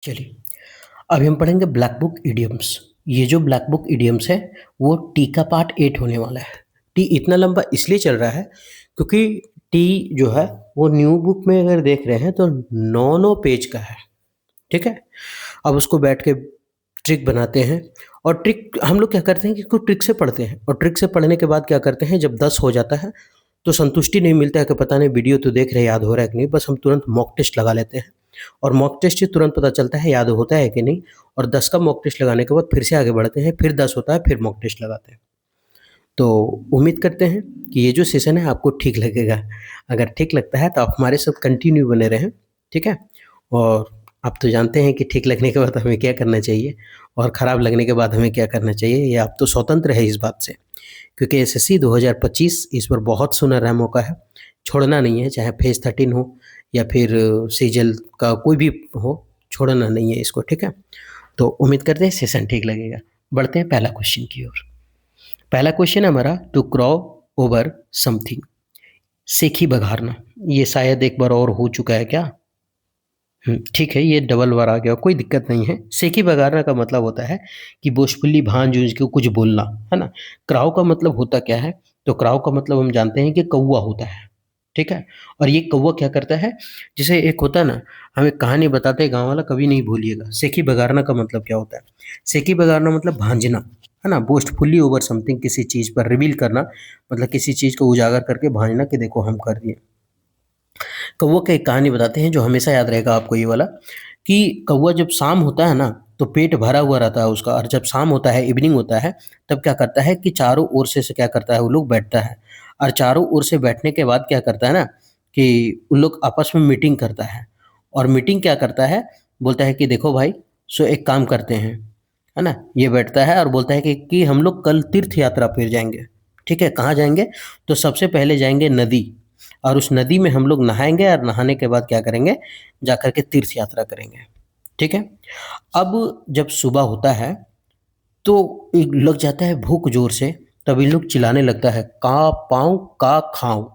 चलिए, अभी हम पढ़ेंगे ब्लैक बुक इडियम्स। ये जो ब्लैक बुक इडियम्स है वो टी का पार्ट 8 होने वाला है। टी इतना लंबा इसलिए चल रहा है क्योंकि टी जो है वो न्यू बुक में अगर देख रहे हैं तो 9 पेज का है। ठीक है, अब उसको बैठ के ट्रिक बनाते हैं। और ट्रिक हम लोग क्या करते हैं कि इसको ट्रिक से पढ़ते हैं, और ट्रिक से पढ़ने के बाद क्या करते हैं, जब 10 हो जाता है तो संतुष्टि नहीं मिलता है कि पता नहीं वीडियो तो देख रहे याद हो रहा है कि नहीं, बस हम तुरंत मॉक टेस्ट लगा लेते हैं और मॉक टेस्ट से तुरंत पता चलता है याद होता है कि नहीं। और 10 का मॉक टेस्ट लगाने के बाद फिर से आगे बढ़ते हैं, फिर 10 होता है, फिर मॉक टेस्ट लगाते हैं। तो उम्मीद करते हैं कि ये जो सेशन है आपको ठीक लगेगा। अगर ठीक लगता है तो आप हमारे साथ कंटिन्यू बने रहें। ठीक है, और आप तो जानते हैं कि ठीक लगने के बाद हमें क्या करना चाहिए और ख़राब लगने के बाद हमें क्या करना चाहिए, ये आप तो स्वतंत्र है इस बात से, क्योंकि एसएससी 2025 इस पर बहुत सुनहरा मौका है। छोड़ना नहीं है, चाहे फेज़ 13 हो या फिर सीजल का कोई भी हो, छोड़ना नहीं है इसको। ठीक है, तो उम्मीद करते हैं सेशन ठीक लगेगा। बढ़ते हैं पहला क्वेश्चन की ओर। पहला क्वेश्चन है हमारा, टू क्रॉ ओवर समथिंग, सेखी बघारना। ये शायद एक बार और हो चुका है क्या? ठीक है, ये डबल बार आ गया, कोई दिक्कत नहीं है। सेखी बघारना का मतलब होता है कि बोझफुल्ली भांज-ऊँझ के कुछ बोलना, है ना? क्राउ का मतलब होता क्या है? तो क्राउ का मतलब हम जानते हैं कि कौवा होता है, ठीक है? और ये कौवा क्या करता है, जैसे एक होता है ना, हम एक कहानी बताते हैं गाँव वाला, कभी नहीं भूलिएगा। सेखी बघारना का मतलब क्या होता है? सेखी बघारना मतलब भांजना, है ना? बोस्टफुली ओवर समथिंग, किसी चीज़ पर रिवील करना, मतलब किसी चीज़ को उजागर करके भांजना कि देखो हम कर दिए। कौवा का एक कहानी बताते हैं जो हमेशा याद रहेगा आपको ये वाला, कि कौवा जब शाम होता है ना तो पेट भरा हुआ रहता है उसका, और जब शाम होता है, इवनिंग होता है, तब क्या करता है कि चारों ओर से क्या करता है, वो लोग बैठता है। और चारों ओर से बैठने के बाद क्या करता है ना, कि उन लोग आपस में मीटिंग करता है। और मीटिंग क्या करता है, बोलता है कि देखो भाई, सो एक काम करते हैं, है ना? ये बैठता है और बोलता है कि हम लोग कल तीर्थ यात्रा पर जाएंगे। ठीक है, कहाँ जाएंगे? तो सबसे पहले जाएंगे नदी, और उस नदी में हम लोग नहाएँगे, और नहाने के बाद क्या करेंगे, जाकर के तीर्थ यात्रा करेंगे। ठीक है? अब जब सुबह होता है, तो एक लग जाता है भूख ज़ोर से, तब इन लोग चिल्लाने लगता है, का पाऊँ का खाऊँ,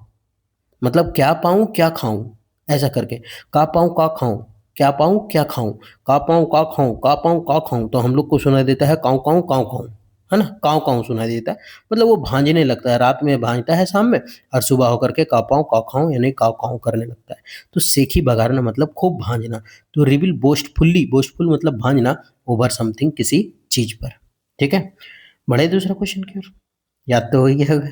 मतलब क्या पाऊँ क्या खाऊँ? ऐसा करके, का पाऊँ का खाऊँ, क्या पाऊँ क्या खाऊँ, का पाऊँ का खाऊँ, का पाऊँ का खाऊँ, तो हम लोग को सुनाई देता है काऊँ काऊँ काऊँ काऊँ, है ना? काऊँ काऊँ सुनाई देता है, मतलब वो भांजने लगता है, रात में भांजता है शाम में, और सुबह होकर के का पाऊँ का खाऊँ यानी काऊँ काऊँ करने लगता है। तो सेखी बघारना मतलब खूब भांजना, तो रिवील बोस्टफुली, बोस्टफुल मतलब भांजना, ओवर समथिंग किसी चीज़ पर। ठीक है? बढ़े दूसरा क्वेश्चन की ओर, याद तो हो ही गया होगा।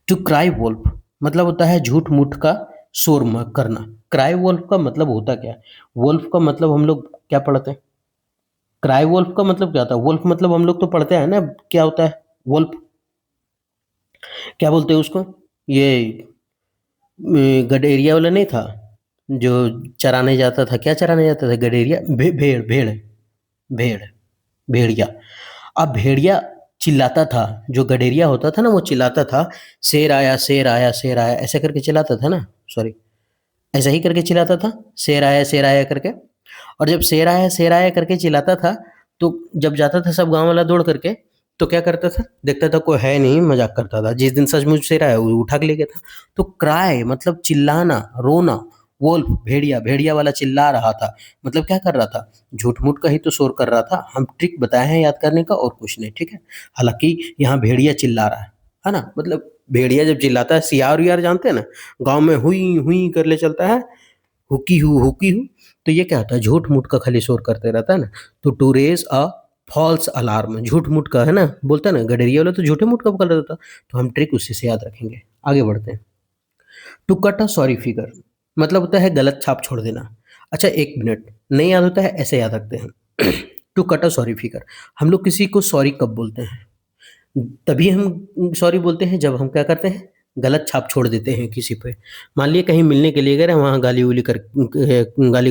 टू क्राई वोल्फ मतलब होता है झूठ मूठ का शोर करना। क्राई वोल्फ का मतलब होता क्या है? वोल्फ का मतलब हम लोग क्या पढ़ते हैं? क्राई वोल्फ का मतलब क्या होता है? वोल्फ मतलब हम लोग तो पढ़ते हैं ना, क्या होता है वोल्फ, क्या बोलते हैं उसको? ये गडेरिया वाला नहीं था जो चराने जाता था, क्या चराने जाता था? गडेरिया, भेड़ भेड़ भेड़, भेड़िया। अब भेड़िया चिल्लाता था, जो गडेरिया होता था ना वो चिल्लाता था, शेर आया शेर आया शेर आया, ऐसे करके चिल्लाता था ना, सॉरी, ऐसा ही करके चिल्लाता था, शेर आया करके। और जब शेर आया करके चिल्लाता था, तो जब जाता था सब गाँव वाला दौड़ करके, तो क्या करता था, देखता था कोई है नहीं, मजाक करता था। जिस दिन सचमुच शेर आया वो उठा के ले गया था। तो क्राई मतलब चिल्लाना, रोना, वोल्फ भेड़िया, भेड़िया वाला चिल्ला रहा था, मतलब क्या कर रहा था, झूठ मूठ का ही तो शोर कर रहा था। हम ट्रिक बताए हैं याद करने का, और कुछ नहीं। ठीक है, हालांकि यहाँ भेड़िया चिल्ला रहा है ना, मतलब भेड़िया जब चिल्लाता है, सियार उयार जानते हैं ना, गाँव में हुई हुई कर ले चलता है, हुकी हूँ, तो ये क्या होता है, झूठ मूठ का खाली शोर करते रहता है ना। तो to raise a false alarm, झूठ मूठ का, है ना, बोलता है ना गडेरिया वाला, तो झूठे मूठ का कर देता। तो हम ट्रिक उसी से याद रखेंगे। आगे बढ़ते हैं। To cut a sorry figure मतलब होता है गलत छाप छोड़ देना। अच्छा एक मिनट, नहीं याद होता है ऐसे याद रखते हैं। To cut a sorry figure, हम लोग किसी को सॉरी कब बोलते हैं? तभी हम सॉरी बोलते हैं जब हम क्या करते हैं, गलत छाप छोड़ देते हैं किसी पे। मान लिए कहीं मिलने के लिए गए, वहाँ गाली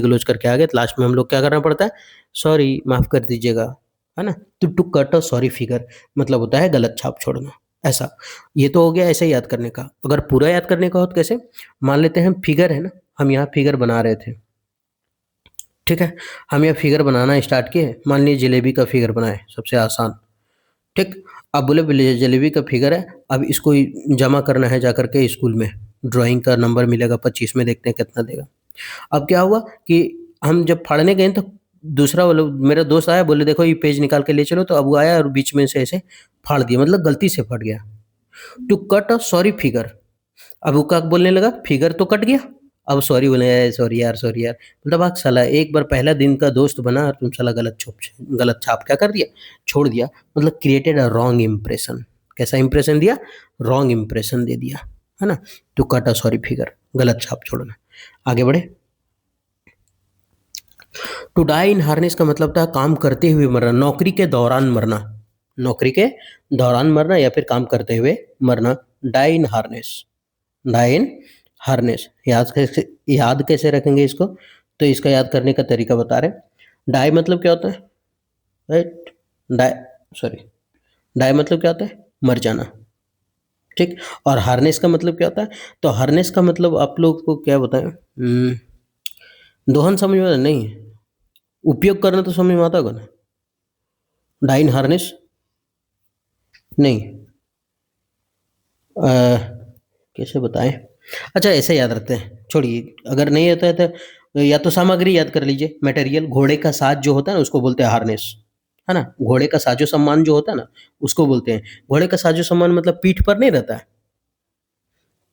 गलौज करके आ गए, तो लास्ट में हम लोग क्या करना पड़ता है, सॉरी माफ़ कर दीजिएगा, है ना? तो to cut a sorry figure मतलब होता है गलत छाप छोड़ना, ऐसा। ये तो हो गया ऐसे याद करने का। अगर पूरा याद करने का हो तो कैसे, मान लेते हैं फिगर है ना, हम यहाँ फिगर बना रहे थे, ठीक है, हम यहाँ फिगर बनाना स्टार्ट किए, मान लीजिए जलेबी का फिगर बनाए, सबसे आसान। ठीक, अब बोले जलेबी का फिगर है, अब इसको जमा करना है जाकर के स्कूल में, ड्राइंग का नंबर मिलेगा 25 में, देखते हैं कितना देगा। अब क्या हुआ कि हम जब फाड़ने गए तो दूसरा वाला मेरा दोस्त आया, बोले देखो ये पेज निकाल के ले चलो, तो अब वो आया और बीच में से ऐसे फाड़ दिया, मतलब गलती से फट गया। To cut a sorry figure, अब वो क्या बोलने लगा, फिगर तो कट गया, अब सॉरी बोले, सॉरी यार सॉरी यार, मतलब आग साला एक बार पहला दिन का दोस्त बना और तुम साला गलत छाप क्या कर दिया, छोड़ दिया, मतलब क्रिएटेड अ रॉन्ग इम्प्रेशन। कैसा इंप्रेशन दिया, रॉन्ग इम्प्रेशन दे दिया, है ना। To cut a sorry figure, गलत छाप छोड़ना। आगे बढ़े। टू डाई इन हार्नेस का मतलब था काम करते हुए मरना, नौकरी के दौरान मरना, नौकरी के दौरान मरना या फिर काम करते हुए मरना। Die in harness, die in harness, याद कैसे रखेंगे इसको, तो इसका याद करने का तरीका बता रहे। डाई मतलब क्या होता है, राइट, डाई, सॉरी, डाई मतलब क्या होता है, मर जाना, ठीक। और हार्नेस का मतलब क्या होता है, तो हार्नेस का मतलब आप लोग को क्या बताएं, दोहन समझ में नहीं, उपयोग करना तो समझ में आता होगा ना, डाइन हार्नेस नहीं, अ, कैसे बताएं, अच्छा ऐसे याद रखते हैं, छोड़िए, अगर नहीं आता है तो या तो सामग्री याद कर लीजिए, मटेरियल, घोड़े का साज जो होता है ना उसको बोलते हैं हार्नेस, है ना। घोड़े का साजो सम्मान जो होता है ना उसको बोलते हैं, घोड़े का साजो सम्मान मतलब पीठ पर नहीं रहता है,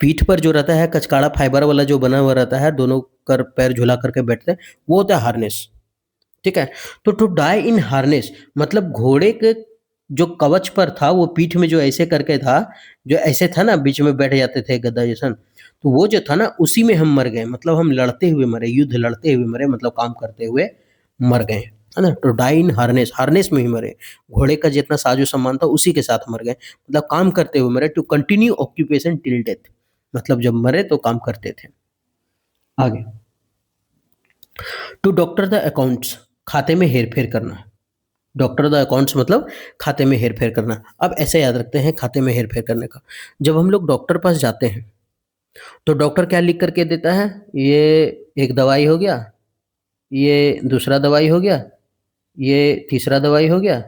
पीठ पर जो रहता है कचकाड़ा फाइबर वाला जो बना हुआ रहता है, दोनों कर पैर झुला करके बैठते हैं, वो होता है हार्नेस, ठीक है। तो टू डाई इन हार्नेस मतलब घोड़े के जो कवच पर था, वो पीठ में जो ऐसे करके था, जो ऐसे था ना, बीच में बैठ जाते थे गद्दा जैसन, तो वो जो था ना उसी में हम मर गए, मतलब हम लड़ते हुए मरे, युद्ध लड़ते हुए मरे, मतलब काम करते हुए मर गए, है ना। To die in harness, harness में ही मरे, घोड़े का जितना साजो सामान था उसी के साथ मर गए, मतलब काम करते हुए मरे। To continue occupation till death, मतलब जब मरे तो काम करते थे। आगे। टू डॉक्टर द अकाउंट्स, खाते में हेर फेर करना, डॉक्टर द अकाउंट्स मतलब खाते में हेर फेर करना। अब ऐसे याद रखते हैं खाते में हेर फेर करने का, जब हम लोग डॉक्टर पास जाते हैं तो डॉक्टर क्या लिख करके देता है, ये एक दवाई हो गया, ये दूसरा दवाई हो गया, ये तीसरा दवाई हो गया,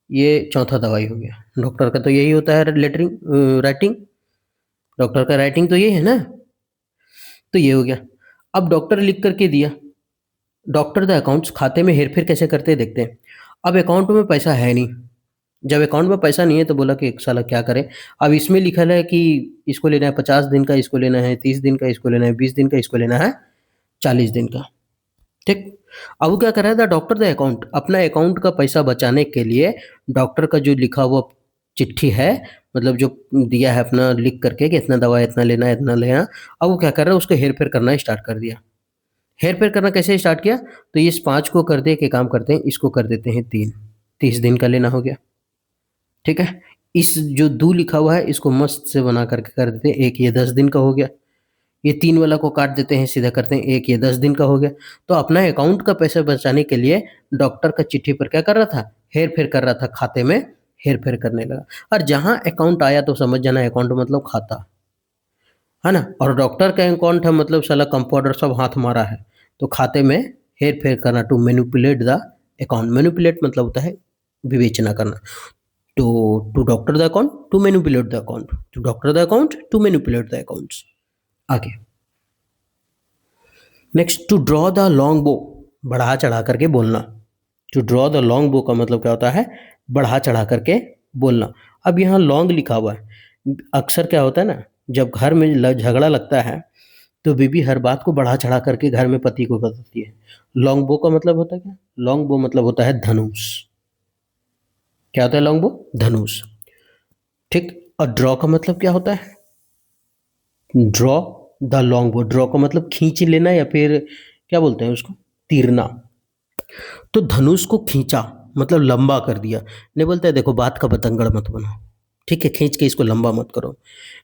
ये चौथा दवाई हो गया। डॉक्टर का तो यही होता है, लेटरिंग राइटिंग, डॉक्टर का राइटिंग तो यही है ना। तो ये हो गया। अब डॉक्टर लिख करके दिया, डॉक्टर द अकाउंट्स खाते में हेर फेर कैसे करते हैं देखते हैं। अब अकाउंट में पैसा है नहीं, जब अकाउंट में पैसा नहीं है तो बोला कि एक साला क्या करें। अब इसमें लिखा है कि इसको लेना है 50 दिन का, इसको लेना है 30 दिन का, इसको लेना है 20 दिन का, इसको लेना है 40 दिन का, ठीक। अब वो क्या कर रहा था, डॉक्टर द अकाउंट अपना अकाउंट का पैसा बचाने के लिए डॉक्टर का जो लिखा हुआ चिट्ठी है, मतलब जो दिया है अपना लिख करके कि इतना दवा इतना लेना इतना लेना, अब वो क्या कर रहा है, उसको हेर फेर करना स्टार्ट कर दिया। हेर फेर करना कैसे स्टार्ट किया, तो इस 5 को कर दे के काम करते हैं, इसको कर देते हैं 3, 30 दिन का लेना हो गया, ठीक है। इस जो दो लिखा हुआ है इसको मस्त से बना करके कर देते हैं एक, ये 10 दिन का हो गया। ये 3 वाला को काट देते हैं, सीधा करते हैं एक, ये 10 दिन का हो गया। तो अपना अकाउंट का पैसा बचाने के लिए डॉक्टर का चिट्ठी पर क्या कर रहा था, हेर फेर कर रहा था, खाते में हेर फेर करने लगा। और जहां अकाउंट आया तो समझ जाना अकाउंट मतलब खाता, है ना। और डॉक्टर का अकाउंट है मतलब साला कंपाउंडर सब हाथ मारा है, तो खाते में हेर फेर करना, to manipulate the account, manipulate मतलब होता है विवेचना करना। to to doctor the account, to manipulate the account, to doctor the account, to manipulate the accounts। आगे। Next, to draw the long bow, बढ़ा चढ़ा करके बोलना। To draw the long bow का मतलब क्या होता है, बढ़ा चढ़ा करके बोलना। अब यहाँ लॉन्ग लिखा हुआ है, अक्सर क्या होता है ना, जब घर में झगड़ा लगता है तो बीबी हर बात को बढ़ा चढ़ा करके घर में पति को बताती है। लॉन्ग बो का मतलब होता है क्या, लॉन्ग बो मतलब होता है धनुष। क्या होता है लॉन्ग बो, धनुष, ठीक। और ड्रॉ का मतलब क्या होता है, ड्रॉ द लॉन्ग बो, ड्रॉ का मतलब खींच लेना या फिर क्या बोलते हैं उसको, तीरना। तो धनुष को खींचा मतलब लंबा कर दिया, नहीं बोलते हैं देखो बात का बतंगड़ मत बनो, ठीक है, खींच के इसको लंबा मत करो।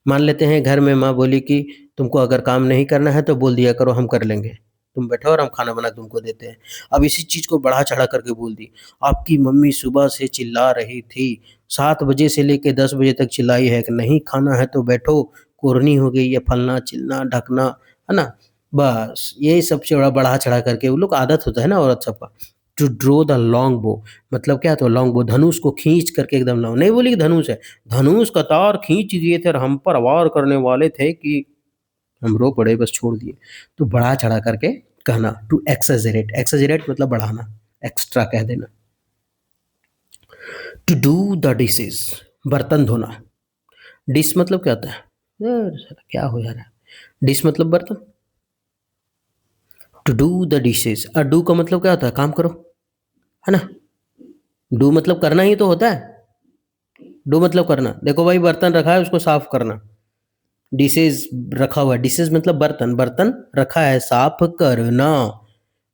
मान लेते हैं घर में माँ बोली कि तुमको अगर काम नहीं करना है तो बोल दिया करो हम कर लेंगे, तुम बैठो और हम खाना बना के तुमको देते हैं। अब इसी चीज़ को बढ़ा चढ़ा करके बोल दी, आपकी मम्मी सुबह से चिल्ला रही थी, 7 बजे से लेके 10 बजे तक चिल्लाई है कि नहीं खाना है तो बैठो, कोरनी हो गई है, फलना चिलना ढकना, है ना। बस यही सब चौड़ा बढ़ा चढ़ा करके वो लोग, आदत होता है ना औरत सबका। टू ड्रो द लॉन्ग बो मतलब क्या, तो लॉन्ग बो धनुष को खींच करके एकदम लॉन्ग, नहीं बोली कि धनुष है, धनुष का तार खींच दिए थे और हम पर वार करने वाले थे कि हम रो पड़े, बस छोड़ दिए। तो बढ़ा चढ़ा करके कहना, टू एक्सेजरेट, एक्सेजरेट मतलब बढ़ाना, एक्स्ट्रा कह देना। टू डू द डिशेज, बर्तन धोना। डिश मतलब क्या होता है यार, साला क्या हो जा रहा है। डिश मतलब बर्तन। टू डू द डिशेज, और डू का मतलब क्या होता है, काम करो, है ना। डू मतलब करना ही तो होता है। डू मतलब करना। देखो भाई, बर्तन रखा है उसको साफ करना। डिशेज रखा हुआ है, डिशेज मतलब बर्तन, बर्तन रखा है साफ करना।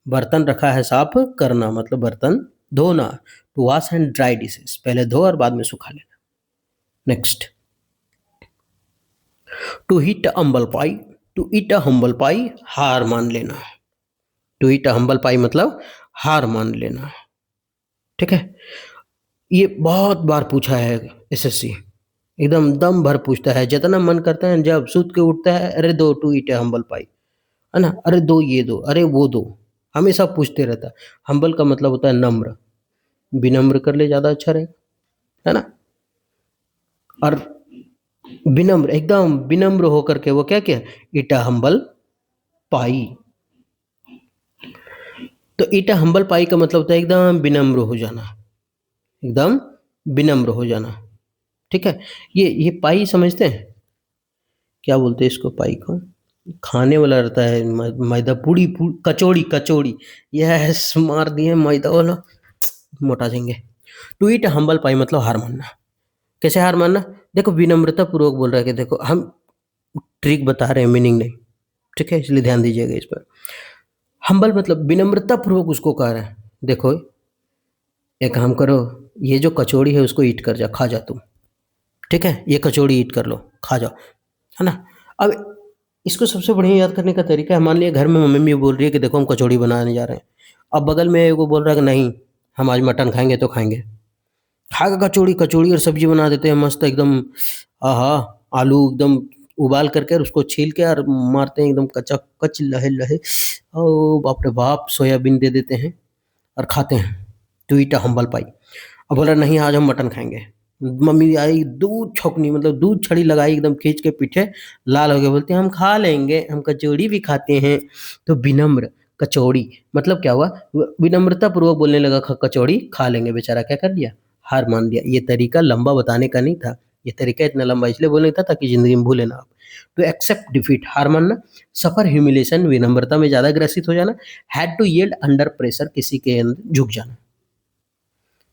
बर्तन रखा है साफ करना मतलब बर्तन धोना। To wash and dry dishes, पहले धो और बाद में सुखा लेना। Next, to heat humble pie. To eat a humble pie, हार मान लेना। टू ईट अ हम्बल पाई मतलब हार मान लेना। ठीक है, ये बहुत बार पूछा है एसएससी, एकदम दम भर पूछता है, जितना मन करता है जब सूत के उठता है, अरे दो टू ईट अ हम्बल पाई, है ना, अरे दो ये दो, अरे वो दो, हमेशा पूछते रहता है। हम्बल का मतलब होता है नम्र, विनम्र कर ले ज़्यादा अच्छा रहेगा, है ना। और विनम्र, एकदम विनम्र होकर के वो क्या किया, ईटा हम्बल पाई। तो ईटा हम्बल पाई का मतलब होता है एकदम विनम्र हो जाना, एकदम विनम्र हो जाना। ठीक है, ये पाई समझते हैं, क्या बोलते हैं इसको, पाई को खाने वाला रहता है, मैदा, पूड़ी, कचौड़ी, कचौड़ी। यस, मार दिए मैदा वाला, मोटा जाएंगे। टू ईट हम्बल पाई मतलब हार मानना। कैसे हार मानना, देखो विनम्रता पूर्वक बोल रहा है कि देखो हम ट्रिक बता रहे हैं, मीनिंग नहीं, ठीक है, इसलिए ध्यान दीजिएगा इस पर। हम्बल मतलब विनम्रता पूर्वक उसको कह रहा है, देखो एक काम करो, ये जो कचौड़ी है उसको ईट कर जा, खा जा तुम, ठीक है, ये कचौड़ी ईट कर लो, खा जाओ, है ना। अब इसको सबसे बढ़िया याद करने का तरीका है, मान लिया घर में मम्मी बोल रही है कि देखो हम कचौड़ी बनाने जा रहे हैं, अब बगल में वो बोल रहा है कि नहीं हम आज मटन खाएंगे, तो खाएंगे, खाएगा कचौड़ी, कचौड़ी और सब्जी बना देते हैं मस्त एकदम, आहा, आलू एकदम उबाल करके और उसको छील के और मारते हैं एकदम कच्चा कच, लहे लहे, ओ बाप रे बाप, सोयाबीन दे देते हैं और खाते हैं। टू ईट अ हम्बल पाई। अब बोला नहीं आज हम मटन खाएंगे, मम्मी आई दूध छौंकनी, मतलब दूध छड़ी लगाई एकदम खींच के पीछे, लाल हो गए, बोलते हैं हम खा लेंगे, हम कचौड़ी भी खाते हैं। तो विनम्र, कचौड़ी मतलब क्या हुआ, विनम्रता पूर्वक बोलने लगा, कचौड़ी खा लेंगे, बेचारा क्या कर दिया, हार मान लिया। ये तरीका लंबा बताने का नहीं था, ये तरीका इतना लंबा इसलिए बोलने था ताकि जिंदगी में भूले ना आप। तो एक्सेप्ट डिफीट, हार मानना। सफर, ह्यूमिलेशन, विनम्रता में ज्यादा ग्रसित हो जाना। Had to yield, under pressure, किसी के अंदर झुक जाना।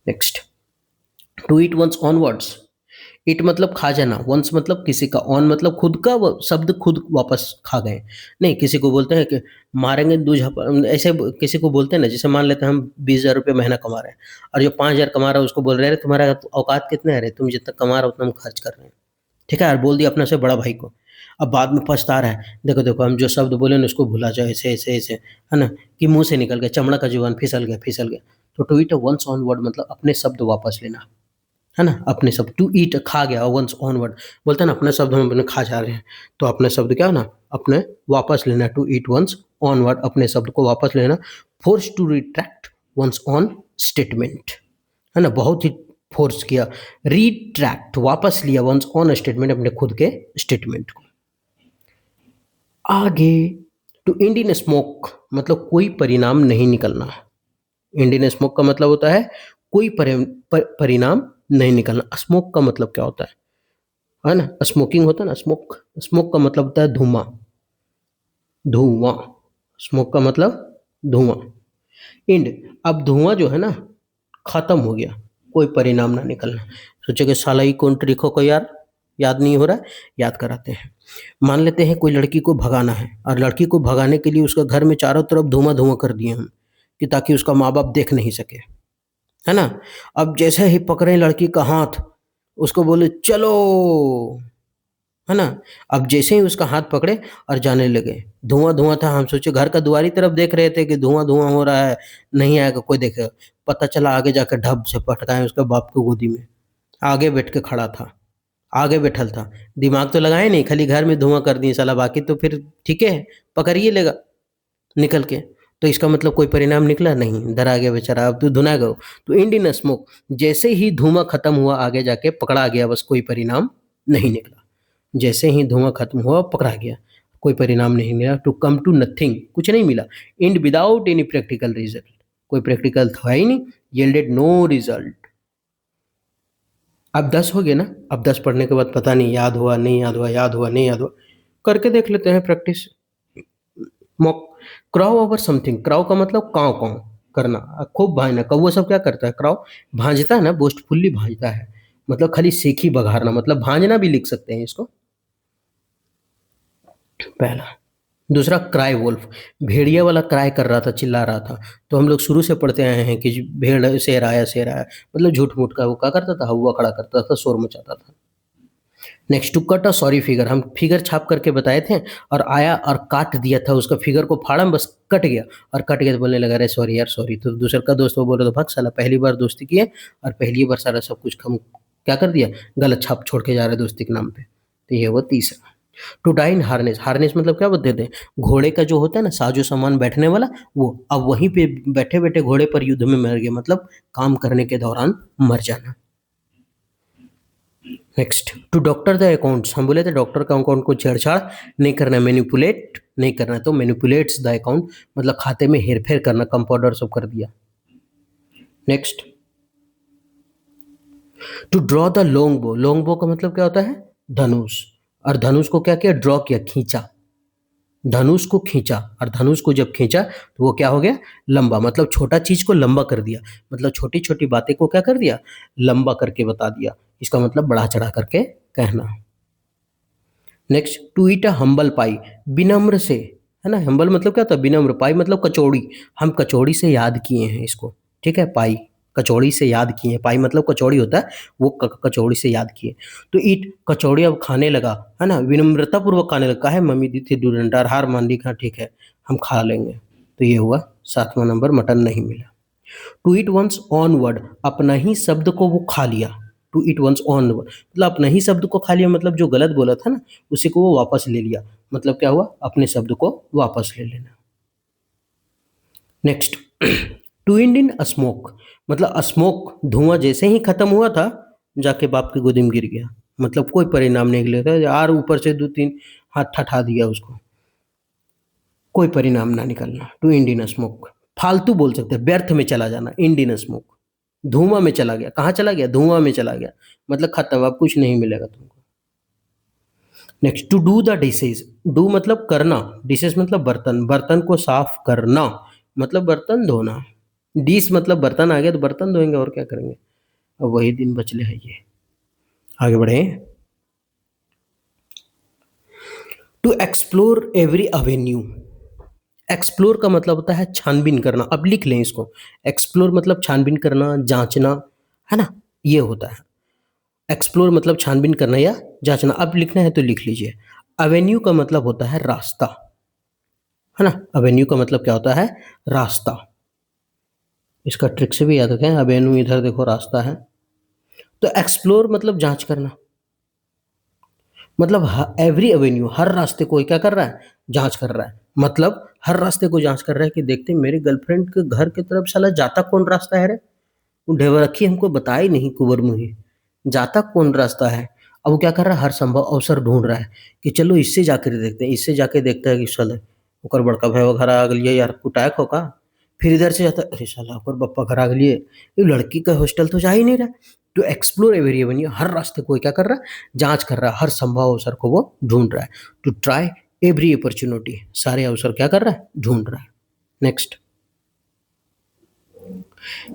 Next, to eat one's onwards. Eat मतलब खा जाना, वंस मतलब किसी का, ऑन मतलब खुद का, वो शब्द खुद वापस खा गए। नहीं, किसी को बोलते हैं कि मारेंगे दू ऐसे किसी को बोलते हैं ना, जैसे मान लेते हैं हम 20,000 रुपये महीना कमा रहे हैं, और जो 5,000 कमा रहा है उसको बोल रहे हैं तुम्हारा औकात कितने है रे, तुम जितना कमा रहे हो उतना हम खर्च कर रहे हैं, ठीक है, और बोल दिया अपने से बड़ा भाई को। अब बाद में पछता रहा है, देखो देखो हम जो शब्द बोले ना उसको भुला जाओ, ऐसे ऐसे ऐसे, है ना, कि मुंह से निकल गया, चमड़ा का जुबान फिसल गया, फिसल गया। तो to eat one's own word मतलब अपने शब्द वापस लेना, है ना, अपने शब्द। टू ईट खा गया, वंस ऑन वर्ड बोलते हैं ना, अपने शब्द हम अपने खा जा रहे हैं, तो अपने शब्द क्या है ना, अपने वापस लेना। To eat one's own word, अपने शब्द को वापस लेना। Force to retract one's own statement, है ना, बहुत ही फोर्स किया। रिट्रैक्ट, वापस लिया, वंस ऑन स्टेटमेंट, अपने खुद के स्टेटमेंट को। आगे, टू एंड इन स्मोक मतलब कोई परिणाम नहीं निकलना। इंडियन स्मोक का मतलब होता है कोई परिणाम नहीं निकलना। स्मोक का मतलब क्या होता है ना, स्मोकिंग होता है ना, स्मोक, स्मोक का मतलब होता है धुआं, धुआं, स्मोक का मतलब धुआं। इंड, अब धुआं जो है ना खत्म हो गया, कोई परिणाम ना निकलना। सोचे कि साला ही कौन ट्रिक हो, कोई यार याद नहीं हो रहा है, याद कराते हैं। मान लेते हैं कोई लड़की को भगाना है, और लड़की को भगाने के लिए उसका घर में चारों तरफ धुआं धुआं कर दिए हम, कि ताकि उसका माँ बाप देख नहीं सके, है ना। अब जैसे ही पकड़े लड़की का हाथ, उसको बोले चलो, है ना। अब जैसे ही उसका हाथ पकड़े और जाने लगे, धुआं धुआं था, हम सोचे घर का द्वारी तरफ देख रहे थे कि धुआं धुआं हो रहा है, नहीं आएगा कोई देखेगा। पता चला आगे जाकर ढब से पटकाए उसके बाप को गोदी में, आगे बैठ के खड़ा था, आगे बैठल था, दिमाग तो लगाए नहीं, खाली घर में धुआं कर दिए साला, बाकी तो फिर ठीक है, पकड़िए लेगा निकल के। तो इसका मतलब कोई परिणाम निकला नहीं, डरा गया बेचारा, अब तो धुना गो। तो इंडियन स्मोक, जैसे ही धुआं खत्म हुआ आगे जाके पकड़ा गया, बस कोई परिणाम नहीं निकला। जैसे ही धुआं खत्म हुआ पकड़ा गया, कोई परिणाम नहीं मिला। टू कम टू नथिंग, कुछ नहीं मिला। And without any practical result, कोई प्रैक्टिकल था ही नहीं, yielded नो रिजल्ट। अब 10 हो गए ना, अब 10 पढ़ने के बाद पता नहीं याद हुआ नहीं याद हुआ, याद हुआ नहीं याद हुआ, करके देख लेते हैं practice. Mock crow over something, crow का मतलब काँव काँव करना, खूब भांजना। कौवा सब क्या करता है, क्राउ भांजता है ना, बोस्टफुल्ली भांजता है, मतलब खाली सेखी बघारना, मतलब भांजना भी लिख सकते हैं इसको, पहला। दूसरा क्राई वोल्फ, भेड़िया वाला क्राई कर रहा था, चिल्ला रहा था, तो हम लोग शुरू से पढ़ते आए हैं कि भेड़ शेर आया, शेर आया, मतलब झूठ मूठ का वो क्या करता था, हवा खड़ा करता था, शोर मचाता था। Next to cut a sorry figure, हम फिगर छाप करके बताए थे और आया और काट दिया था, उसका फिगर को फाड़ा बस कट गया, और कट गया तो बोलने लगा अरे सॉरी यार सॉरी, तो दूसरे का दोस्त वो बोल रहा था भाग साला, पहली बार दोस्ती किए और पहली बार सारा सब कुछ हम क्या कर दिया, गलत छाप छोड़ के जा रहे दोस्ती के नाम पे। तो ये वो तीसरा। To die in harness, harness मतलब क्या बोलते थे, घोड़े का जो होता है ना साजो सामान बैठने वाला, वो अब वहीं पे बैठे बैठे घोड़े पर युद्ध में मर गया, मतलब काम करने के दौरान मर जाना। Next to doctor the accounts, हम बोले थे डॉक्टर का अकाउंट को छेड़छाड़ नहीं करना, मैनिपुलेट नहीं करना, तो मैनिपुलेट्स द अकाउंट मतलब खाते में हेरफेर करना, कंपाउंडर सब कर दिया। Next to draw the long bow, long bow का मतलब क्या होता है, धनुष, और धनुष को क्या किया, ड्रॉ किया, खींचा, धनुष को खींचा, और धनुष को जब खींचा तो वो क्या हो गया, लंबा, मतलब छोटा चीज को लंबा कर दिया, मतलब छोटी छोटी बातें को क्या कर दिया, लंबा करके बता दिया, इसका मतलब बढ़ा चढ़ा करके कहना। Next to eat a humble pie, विनम्र से, है ना, हम्बल मतलब क्या होता है, विनम्र, पाई मतलब कचौड़ी, हम कचौड़ी से याद किए हैं इसको, ठीक है, पाई कचौड़ी से याद किए हैं, पाई मतलब कचौड़ी होता है, वो कचौड़ी से याद किए। तो ईट कचौड़ी अब खाने लगा, है ना, विनम्रता पूर्वक खाने लगा है, मम्मी दी थी डूडंडार, हार मान ली, हाँ ठीक है हम खा लेंगे। तो ये हुआ 7वां नंबर, मटन नहीं मिला। To eat one's own word, अपना ही शब्द को वो खा लिया, to eat one's own word मतलब अपना ही शब्द को खा लिया, मतलब जो गलत बोला था ना उसी को वो वापस ले लिया, मतलब क्या हुआ, अपने शब्द को वापस ले लेना। Next to end in smoke, मतलब स्मोक धुआं जैसे ही खत्म हुआ था जाके बाप की गोदी में गिर गया, मतलब कोई परिणाम नहीं निकलेगा, यार ऊपर से 2-3 हाथ ठठा दिया उसको, कोई परिणाम ना निकलना। टू इंड इन स्मोक फालतू बोल सकते हैं, व्यर्थ में चला जाना, इंड इन स्मोक, धुआं में चला गया, कहाँ चला गया, धुआं में चला गया, मतलब खत्म, अब कुछ नहीं मिलेगा तुमको। Next to do the dishes, do मतलब करना, डिशेज मतलब बर्तन, बर्तन को साफ करना, मतलब बर्तन धोना, डिश मतलब बर्तन आ गया तो बर्तन धोएंगे और क्या करेंगे, अब वही दिन बचले है ये। आगे बढ़े। To explore every avenue, explore का मतलब होता है छानबीन करना, अब लिख लें इसको, एक्सप्लोर मतलब छानबीन करना, जांचना, है ना, ये होता है, एक्सप्लोर मतलब छानबीन करना या जांचना, अब लिखना है तो लिख लीजिए। अवेन्यू का मतलब होता है रास्ता, है ना, अवेन्यू का मतलब क्या होता है, रास्ता, इसका ट्रिक से भी याद रखें, अवेन्यू इधर देखो रास्ता है, तो एक्सप्लोर मतलब जांच करना, मतलब एवरी एवेन्यू हर रास्ते को क्या कर रहा है, जांच कर रहा है, मतलब हर रास्ते को जांच कर रहा है कि देखते मेरे गर्लफ्रेंड के घर की तरफ साला जाता कौन रास्ता है रे, वो ढेवरखी हमको बताई नहीं कुंवर मुही, जाता कौन रास्ता है। अब वो क्या कर रहा है, हर संभव अवसर ढूंढ रहा है कि चलो इससे जाकर देखते हैं, इससे जाके देखता है कि साला ओकर बड़का भाई घर आ गलिए यार, कुटाक हो का, फिर इधर से जाता है, अरे साला ओकर बप्पा घर आ गलिए, ये लड़की का हॉस्टल तो जा ही नहीं रहा। तो एक्सप्लोर एवरी एवेन्यू हर रास्ते को क्या कर रहा है, जांच कर रहा है, हर संभव अवसर को वो ढूंढ रहा है। टू ट्राई एवरी अपॉर्चुनिटी, सारे अवसर क्या कर रहा है, ढूंढ रहा है। नेक्स्ट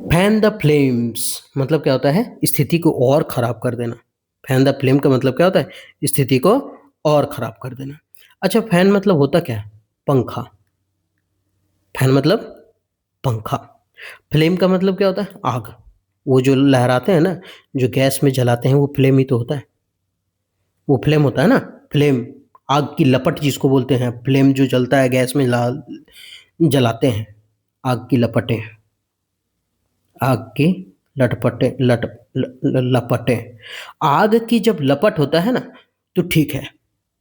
फैन द फ्लेम्स, मतलब क्या होता है, स्थिति को और खराब कर देना, फैन द फ्लेम का मतलब क्या होता है, स्थिति को और खराब कर देना। अच्छा फैन मतलब होता क्या है, पंखा, फैन मतलब पंखा, फ्लेम का मतलब क्या होता है, आग, वो जो लहराते हैं ना, जो गैस में जलाते हैं वो फ्लेम ही तो होता है, वो फ्लेम होता है ना, फ्लेम, आग की लपट जिसको बोलते हैं, फ्लेम जो जलता है गैस में जलाते हैं, आग की लपटें, आग की लटपटे लपटें, आग की जब लपट होता है ना तो ठीक है,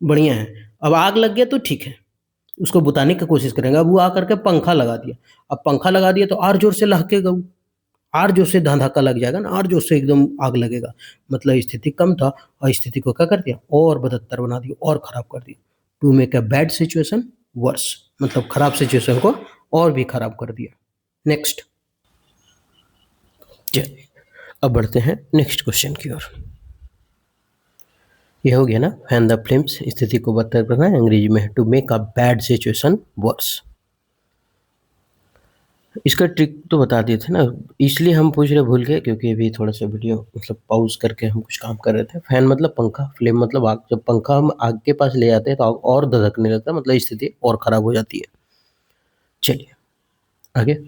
बढ़िया है, अब आग लग गया तो ठीक है, उसको बुताने की कोशिश करेंगे, अब वो आ करके पंखा लगा दिया, अब पंखा लगा दिया तो और जोर से लहकेगा, और जोर से धंधाका लग जाएगा ना, और जोर से एकदम आग लगेगा, मतलब स्थिति कम था और स्थिति को क्या कर दिया, और बदतर बना दिया, और खराब कर दिया। To make a bad situation worse, मतलब खराब सिचुएशन को और भी खराब कर दिया। नेक्स्ट चलिए अब बढ़ते हैं नेक्स्ट क्वेश्चन की ओर। ये हो गया ना, फैन द फ्लेम्स स्थिति को बदतर करना है, अंग्रेजी में to make a bad situation worse. इसका ट्रिक तो बता दिए थे ना, इसलिए हम पूछ रहे भूल गए क्योंकि अभी थोड़ा सा वीडियो मतलब पॉज करके हम कुछ काम कर रहे थे। फैन मतलब पंखा, फ्लेम मतलब आग। जब पंखा हम आग के पास ले जाते हैं तो आग और धधकने लगता है, मतलब स्थिति और खराब हो जाती है। चलिए आगे।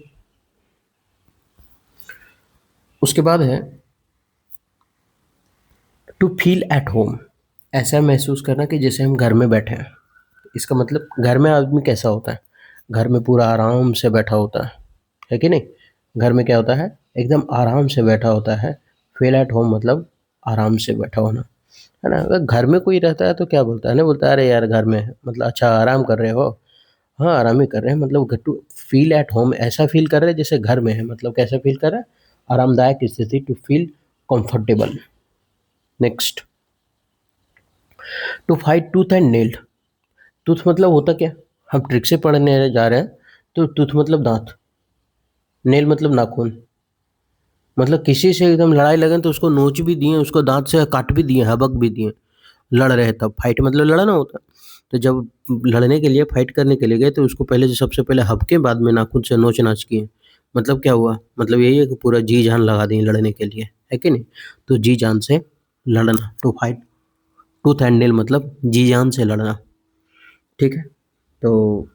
उसके बाद है टू फील एट होम, ऐसा महसूस करना कि जैसे हम घर में बैठे हैं। इसका मतलब घर में आदमी कैसा होता है, घर में पूरा आराम से बैठा होता है कि नहीं। घर में क्या होता है, एकदम आराम से बैठा होता है। फील एट होम मतलब आराम से बैठा होना, है ना। अगर घर में कोई रहता है तो क्या बोलता है, नहीं बोलता अरे यार घर में है, मतलब अच्छा आराम कर रहे हो। हाँ आराम ही कर रहे हैं, मतलब टू फील एट होम ऐसा फील कर रहे हैं जैसे घर में है, मतलब कैसा फील कर रहा है, आरामदायक स्थिति, to feel comfortable. Next, to fight tooth and nail. Tooth मतलब होता क्या, हम ट्रिक से पढ़ने जा रहे हैं, तो टूथ मतलब दांत, नेल मतलब नाखून। मतलब किसी से एकदम लड़ाई लगे तो उसको नोच भी दिए, उसको दांत से काट भी दिए, हबक भी दिए, लड़ रहे तब। फाइट मतलब लड़ना होता। तो जब लड़ने के लिए, फाइट करने के लिए गए तो उसको पहले, सबसे पहले हबके, बाद में नाखून से नोच नाच किए। मतलब क्या हुआ, मतलब यही है कि पूरा जी जान लगा दिए लड़ने के लिए, है कि नहीं। तो जी जान से लड़ना, to fight tooth and nail मतलब जी जान से लड़ना, ठीक है। तो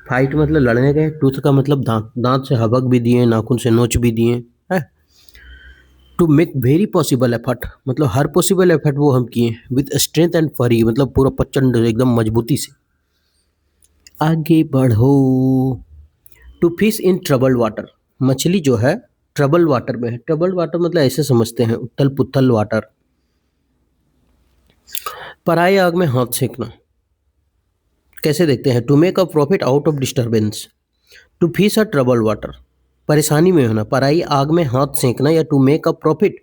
फाइट मतलब लड़ने गए, टूथ का मतलब दांत, दांत से हबक भी दिए, नाखून से नोच भी दिए, है। To make very possible effort मतलब हर पॉसिबल एफर्ट वो हम किए, विथ स्ट्रेंथ एंड फरी मतलब पूरा प्रचंड एकदम मजबूती से। आगे बढ़ो। To fish in troubled water, मछली जो है ट्रबल वाटर में है। ट्रबल वाटर मतलब ऐसे समझते हैं, उथल पुथल वाटर। पराई आग में हाथ सेकना, कैसे देखते हैं, to make a profit out of disturbance. To fish a trouble water, परेशानी में होना, पराई आग में हाथ सेकना, या टू मेक अ प्रॉफिट,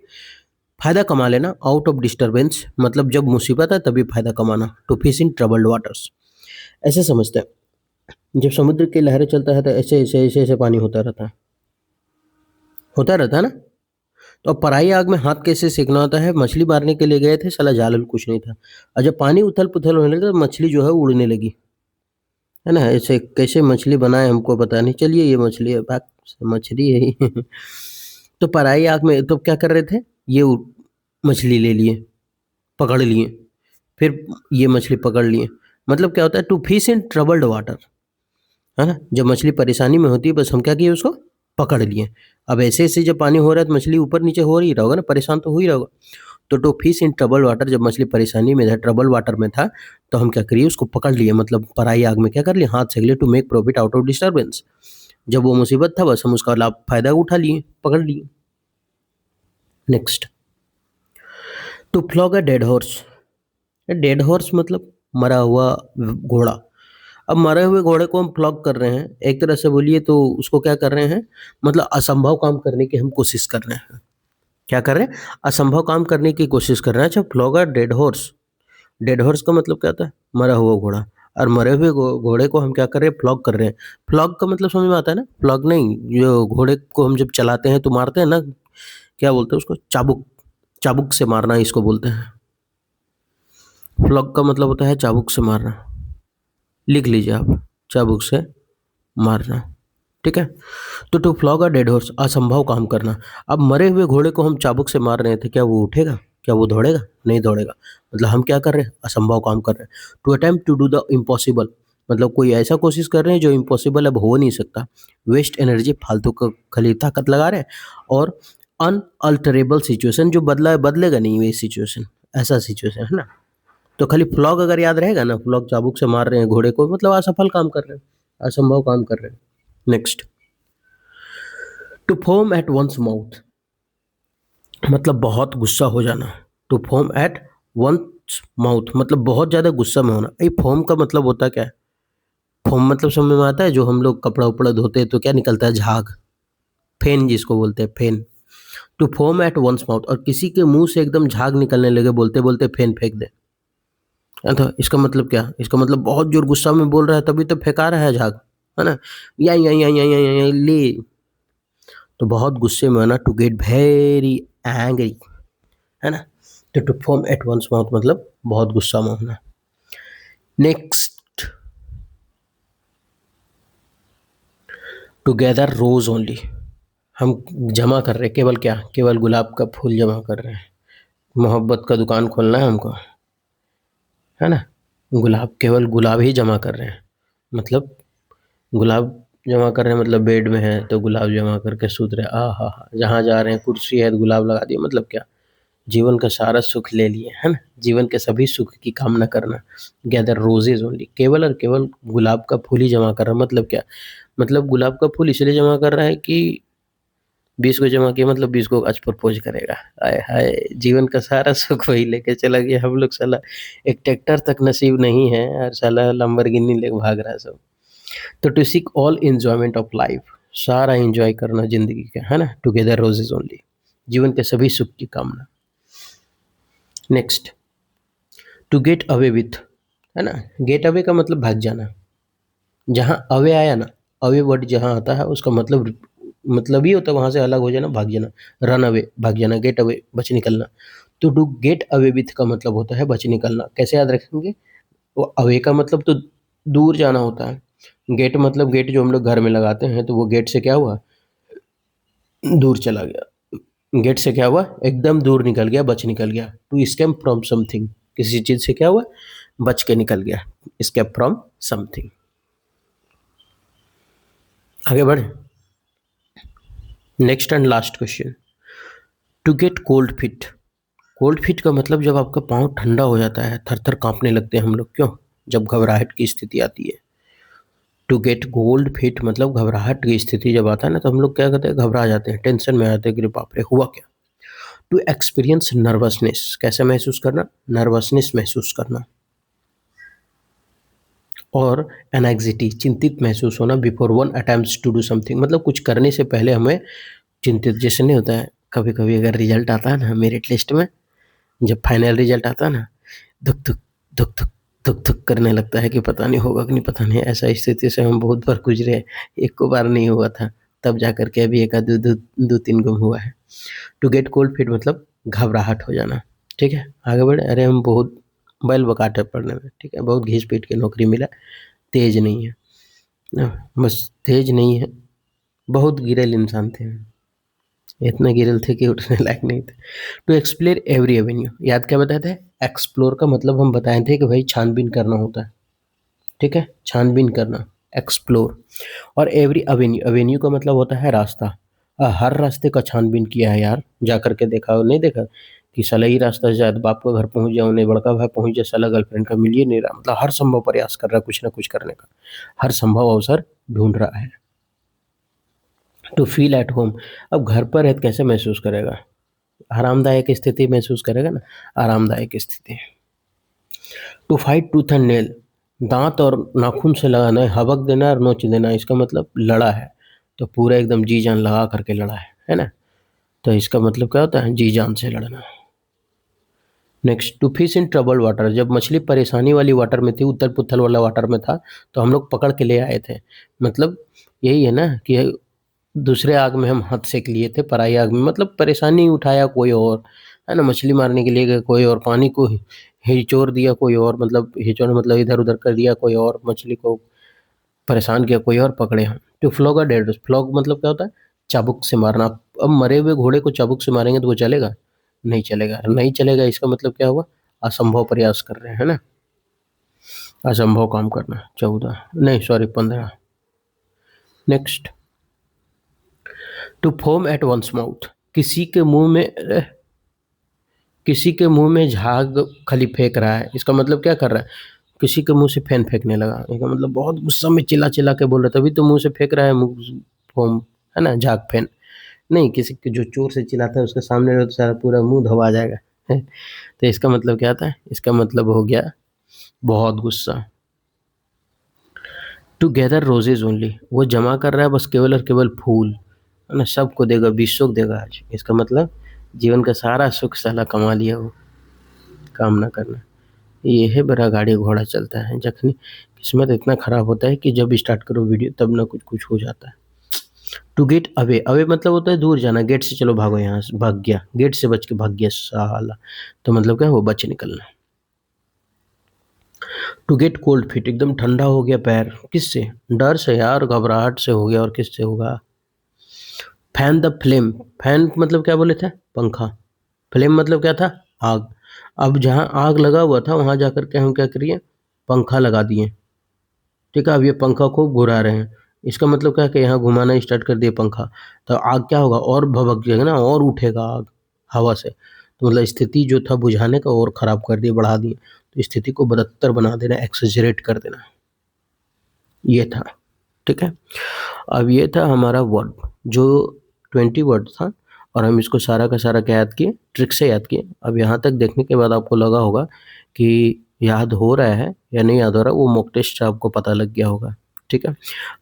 फायदा कमा लेना, आउट ऑफ डिस्टर्बेंस मतलब जब मुसीबत है तभी फायदा कमाना। To fish in troubled waters ऐसे समझते हैं, जब समुद्र की लहरें चलता है तो ऐसे ऐसे ऐसे ऐसे पानी होता रहता है, होता रहता है ना। तो अब पराई आग में हाथ कैसे सेकना होता है, मछली मारने के लिए गए थे, साला जाल उल कुछ नहीं था, और जब पानी उथल पुथल होने लगा तो मछली जो है उड़ने लगी, है ना। ऐसे कैसे मछली बनाए हमको पता नहीं, चलिए ये मछली है, बात मछली है ही। तो पराई आग में तो क्या कर रहे थे, ये मछली ले लिए, पकड़ लिए, फिर ये मछली पकड़ लिए। मतलब क्या होता है, to fish in troubled water, है ना। जब मछली परेशानी में होती है बस हम क्या किए, उसको पकड़ लिए। अब ऐसे ऐसे जब पानी हो रहा है तो मछली ऊपर नीचे हो ही रहा होगा ना, परेशान तो हो ही रहा होगा। तो to fish in trouble water, जब मछली परेशानी में था, ट्रबल वाटर में था, तो हम क्या करिए, उसको पकड़ लिए, मतलब पराई आग में क्या कर लिए, हाथ सेक लिए। To make profit out of disturbance, जब वो मुसीबत था बस हम उसका लाभ फायदा उठा लिए, पकड़ लिए। Next, to flog a dead horse. Dead horse मतलब मरा हुआ घोड़ा। अब मरे हुए घोड़े को हम फ्लॉग कर रहे हैं, एक तरह से बोलिए तो उसको क्या कर रहे हैं, मतलब असंभव काम करने की हम कोशिश कर रहे हैं। क्या कर रहे हैं, असंभव काम करने की कोशिश कर रहे हैं। अच्छा, flog a dead horse, dead horse का मतलब क्या होता है, मरा हुआ घोड़ा। और मरे हुए घोड़े को हम क्या कर रहे हैं, फ्लॉग कर रहे हैं। फ्लॉग का मतलब समझ में आता है ना, फ्लॉग नहीं, जो घोड़े को हम जब चलाते हैं तो मारते हैं ना, क्या बोलते हैं उसको, चाबुक, चाबुक से मारना इसको बोलते हैं। फ्लॉग का मतलब होता है चाबुक से मारना, लिख लीजिए आप, चाबुक से मारना, ठीक है। तो to flog a dead horse, असंभव काम करना। अब मरे हुए घोड़े को हम चाबुक से मार रहे थे, क्या वो उठेगा, क्या वो दौड़ेगा, नहीं दौड़ेगा। मतलब हम क्या कर रहे हैं, असंभव काम कर रहे हैं। To attempt to do the impossible, मतलब कोई ऐसा कोशिश कर रहे हैं जो इम्पॉसिबल अब हो नहीं सकता। वेस्ट एनर्जी, फालतू का खाली ताकत लगा रहे हैं। और अनअल्टरेबल सिचुएशन, जो बदला बदलेगा नहीं ये सिचुएशन, ऐसा सिचुएशन है ना। तो खाली फ्लॉग अगर याद रहेगा ना, फ्लॉग चाबुक से मार रहे हैं घोड़े को, मतलब असफल काम कर रहे हैं, असंभव काम कर रहे हैं। Next, to foam at one's mouth, मतलब बहुत गुस्सा हो जाना। To foam at one's mouth मतलब बहुत ज़्यादा गुस्सा में होना। ये फोम का मतलब होता क्या है, फोम मतलब समझ में आता है, जो हम लोग कपड़ा उपड़ा धोते हैं तो क्या निकलता है, झाग, फेन जिसको बोलते हैं, फेन। To foam at one's mouth, और किसी के मुंह से एकदम झाग निकलने लगे, बोलते बोलते फेन फेंक दे। तो इसका मतलब क्या, इसका मतलब बहुत जोर गुस्सा में बोल रहा है तभी तो फेंका रहा है झाग, है ना। या ले, तो बहुत गुस्से में होना, टू गेट वेरी एंग्री, है ना। तो to foam at one's mouth मतलब बहुत गुस्सा में होना। नेक्स्ट, टुगेदर रोज ओनली, हम जमा कर रहे हैं केवल क्या, केवल गुलाब का फूल जमा कर रहे हैं। मोहब्बत का दुकान खोलना है हमको, है ना। गुलाब, केवल गुलाब ही जमा कर रहे हैं, मतलब गुलाब जमा कर रहे हैं, मतलब बेड में है तो गुलाब जमा करके सूत रहे, आ हा हा, जहाँ जा रहे हैं कुर्सी है तो गुलाब लगा दिए, मतलब क्या, जीवन का सारा सुख ले लिए, है ना। जीवन के सभी सुख की कामना करना। गैदर रोजेज ओनली, केवल और केवल गुलाब का फूल ही जमा कर रहा है, मतलब क्या, मतलब गुलाब का फूल इसलिए जमा कर रहा है कि 20 को जमा किया, मतलब 20 को आज प्रपोज करेगा। आय हाय, जीवन का सारा सुख वही लेके चला गया। हम लोग साला एक ट्रैक्टर तक नसीब नहीं है और साला लंबरगिनी लेके भाग रहा है सब। तो to seek all enjoyment of life, सारा एंजॉय करना जिंदगी का, है ना। टुगेदर रोजेज ओनली, जीवन के सभी सुख की कामना। Next, to get away with, है ना। गेट अवे का मतलब भाग जाना। जहाँ अवे आया ना, अवे वर्ड जहाँ आता है उसका मतलब ही होता है वहाँ से अलग हो जाना, भाग जाना। रन अवे, भाग जाना। गेट अवे, बच निकलना। तो टू गेट अवे विथ का मतलब होता है बच निकलना। कैसे याद रखेंगे, वो अवे का मतलब तो दूर जाना होता है। गेट मतलब गेट जो हम लोग घर में लगाते हैं, तो वो गेट से क्या हुआ, दूर चला गया। गेट से क्या हुआ, एकदम दूर निकल गया, बच निकल गया। टू स्केप फ्रॉम समथिंग, किसी चीज से क्या हुआ, बच के निकल गया। Escape from something. आगे बढ़े। Next and last question, to get cold feet. Cold feet का मतलब जब आपका पाँव ठंडा हो जाता है, थर थर कांपने लगते हैं हम लोग, क्यों, जब घबराहट की स्थिति आती है। टू गेट कोल्ड फिट मतलब घबराहट की स्थिति जब आता है ना, तो हम लोग क्या करते हैं, घबरा जाते हैं, टेंशन में आ जाते हैं कि बाप रे हुआ क्या। टू एक्सपीरियंस नर्वसनेस, कैसे महसूस करना, नर्वसनेस महसूस करना। और एनग्जाइटी, चिंतित महसूस होना, before one attempts to do something, मतलब कुछ करने से पहले हमें चिंतित, जैसे नहीं होता है कभी कभी अगर रिजल्ट आता है ना मेरिट लिस्ट में, जब फाइनल रिजल्ट आता है ना, धुक धुक धुक धुक धुक धुक करने लगता है कि पता नहीं होगा कि नहीं, पता नहीं। ऐसा स्थिति से हम बहुत बार गुजरे हैं, एक को बार नहीं हुआ था, तब जा करके अभी एक आध दो तीन गुम हुआ है। टू गेट कोल्ड फीट मतलब घबराहट हो जाना। ठीक है, आगे बढ़े। अरे हम बहुत बैल बकाट है पढ़ने में, ठीक है, बहुत घिस पीट के नौकरी मिला, तेज नहीं है ना, बस तेज नहीं है, बहुत गिरल इंसान थे, इतना गिरल थे कि उठने लायक नहीं थे। टू एक्सप्लोर एवरी एवेन्यू, याद क्या बताए थे, एक्सप्लोर का मतलब हम बताए थे कि भाई छानबीन करना होता है, ठीक है, छानबीन करना, एक्सप्लोर। और एवरी अवेन्यू, अवेन्यू का मतलब होता है रास्ता। हर रास्ते का छानबीन किया है यार, जा करके देखा नहीं देखा कि साला ही रास्ता से शायद बाप का घर पहुंच जाऊँ, नहीं बड़का भाई पहुंच जाए, साला गर्लफ्रेंड का मिल ही नहीं रहा, मतलब हर संभव प्रयास कर रहा है कुछ ना कुछ करने का, हर संभव अवसर ढूंढ रहा है। टू फील एट होम, अब घर पर है तो कैसे महसूस करेगा, आरामदायक स्थिति महसूस करेगा ना, आरामदायक स्थिति। To fight tooth and nail, दांत और नाखून से लगाना है, हबक देना और नोच देना, इसका मतलब लड़ा है, तो पूरा एकदम जी जान लगा करके लड़ा है ना। तो इसका मतलब क्या होता है, जी जान से लड़ना। Next, to fish in trouble water, जब मछली परेशानी वाली वाटर में थी, उथल पुथल वाला वाटर में था, तो हम लोग पकड़ के ले आए थे। मतलब यही है ना कि दूसरे आग में हम हाथ सेक लिए थे, पराई आग में, मतलब परेशानी उठाया कोई और, है ना, मछली मारने के लिए गए कोई और, पानी को हिचोर दिया कोई और, मतलब हिचोर मतलब इधर उधर कर दिया कोई और, मछली को परेशान किया कोई और, पकड़े हम। To flog a dead, flog मतलब क्या होता है, चाबुक से मारना। अब मरे हुए घोड़े को चाबुक से मारेंगे तो वो चलेगा, नहीं चलेगा, नहीं चलेगा, इसका मतलब क्या हुआ, असंभव प्रयास कर रहे हैं ना, असंभव काम करना। 14 नहीं sorry 15। Next, to foam at one's mouth, किसी के मुंह में किसी के मुंह में झाग खली फेंक रहा है, इसका मतलब क्या कर रहा है, किसी के मुंह से फैन फेंकने लगा, इसका मतलब बहुत गुस्सा में चिल्ला चिल्ला के बोल रहा, तभी तो मुंह से फेंक रहा है, मुंह फोम, है ना, झाग फैन। नहीं, किसी के जो जोर से चिल्लाता है उसके सामने रहो तो सारा पूरा मुंह धोवा जाएगा है? तो इसका मतलब क्या था, इसका मतलब हो गया बहुत गुस्सा। टू गैदर रोजेज ओनली, वो जमा कर रहा है बस केवल और केवल फूल, है ना, सबको देगा, विश्व को देगा आज, इसका मतलब जीवन का सारा सुख साला कमा लिया वो, काम ना करना। ये है बड़ा गाड़ी घोड़ा चलता है, जखनी किस्मत इतना खराब होता है कि जब स्टार्ट करो वीडियो तब ना कुछ कुछ हो जाता है। टू गेट अवे, अवे मतलब होता है दूर जाना, गेट से चलो भागो यहाँ से, भाग गया, गेट से बच के भाग गया साला, तो मतलब क्या, वो बच निकलना। टू गेट कोल्ड फीट, एकदम ठंडा हो गया पैर, किससे, डर से यार, घबराहट से हो गया, और किससे होगा। फैन द फ्लेम, फैन मतलब क्या बोले थे, पंखा, फ्लेम मतलब क्या था, आग। अब जहाँ आग लगा हुआ था वहाँ जाकर के हम क्या करिए, पंखा लगा दिए, ठीक है। अब ये पंखा खूब घुरा रहे हैं, इसका मतलब क्या है कि यहाँ घुमाना स्टार्ट कर दिए पंखा, तो आग क्या होगा, और भभक जाएगा ना, और उठेगा आग हवा से, तो मतलब स्थिति जो था बुझाने का और ख़राब कर दिए, बढ़ा दिए, तो स्थिति को बदतर बना देना, एक्सेजरेट कर देना, ये था, ठीक है। अब ये था हमारा वर्ड, जो 20 वर्ड था, और हम इसको सारा का सारा क्या याद किए, ट्रिक से याद किए। अब यहाँ तक देखने के बाद आपको लगा होगा कि याद हो रहा है या नहीं याद हो रहा है, वो मॉक टेस्ट से आपको पता लग गया होगा, ठीक है।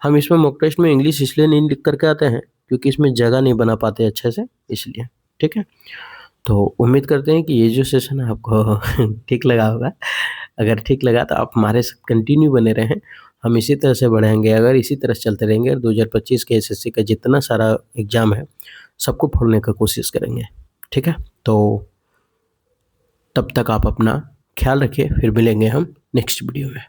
हम इसमें मॉक टेस्ट में इंग्लिश इसलिए नहीं लिख करके आते हैं क्योंकि इसमें जगह नहीं बना पाते अच्छे से, इसलिए, ठीक है। तो उम्मीद करते हैं कि ये जो सेशन है आपको ठीक लगा होगा। अगर ठीक लगा तो आप हमारे साथ कंटिन्यू बने रहें, हम इसी तरह से बढ़ेंगे। अगर इसी तरह से चलते रहेंगे, 2025 के एसएससी का जितना सारा एग्ज़ाम है, सबको फोड़ने का कोशिश करेंगे, ठीक है। तो तब तक आप अपना ख्याल रखिए, फिर मिलेंगे हम नेक्स्ट वीडियो में।